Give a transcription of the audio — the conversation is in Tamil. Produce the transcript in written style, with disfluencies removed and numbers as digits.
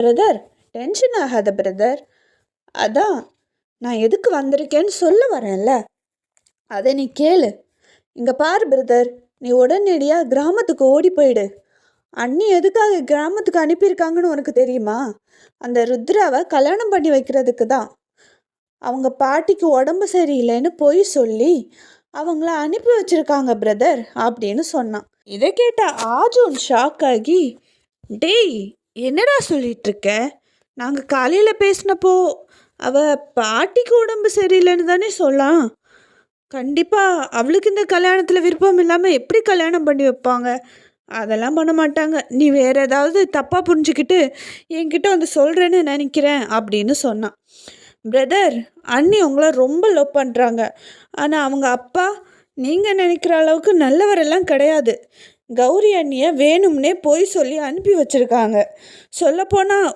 பிரதர், டென்ஷன் ஆகாத பிரதர். அதான் நான் எதுக்கு வந்திருக்கேன்னு சொல்ல வரேன்ல, அதை நீ கேளு. இங்கே பாரு பிரதர், நீ உடனடியாக கிராமத்துக்கு ஓடி போயிடு. அண்ணி எதுக்காக கிராமத்துக்கு அனுப்பியிருக்காங்கன்னு உனக்கு தெரியுமா? அந்த ருத்ராவை கல்யாணம் பண்ணி வைக்கிறதுக்கு தான். அவங்க பாட்டிக்கு உடம்பு சரியில்லைன்னு பொய் சொல்லி அவங்கள அனுப்பி வச்சிருக்காங்க பிரதர் அப்படின்னு சொன்னான். இதை கேட்ட ஆஜூன் ஷாக் ஆகி, டேய் என்னடா சொல்லிட்டு இருக்க? நாங்கள் காலையில் பேசினப்போ பாட்டிக்கு உடம்பு சரியில்லைன்னு தானே சொல்லலாம். கண்டிப்பாக அவளுக்கு இந்த கல்யாணத்தில் விருப்பம் இல்லாமல் எப்படி கல்யாணம் பண்ணி வைப்பாங்க? அதெல்லாம் பண்ண மாட்டாங்க. நீ வேறு ஏதாவது தப்பாக புரிஞ்சுக்கிட்டு என்கிட்ட வந்து சொல்கிறேன்னு நினைக்கிறேன் அப்படின்னு சொன்னான். பிரதர், அண்ணி உங்களை ரொம்ப லவ் பண்ணுறாங்க. ஆனால் அவங்க அப்பா நீங்கள் நினைக்கிற அளவுக்கு நல்லவரெல்லாம் கிடையாது. கௌரி அண்ணியை வேணும்னே போய் சொல்லி அனுப்பி வச்சுருக்காங்க. சொல்லப்போனால்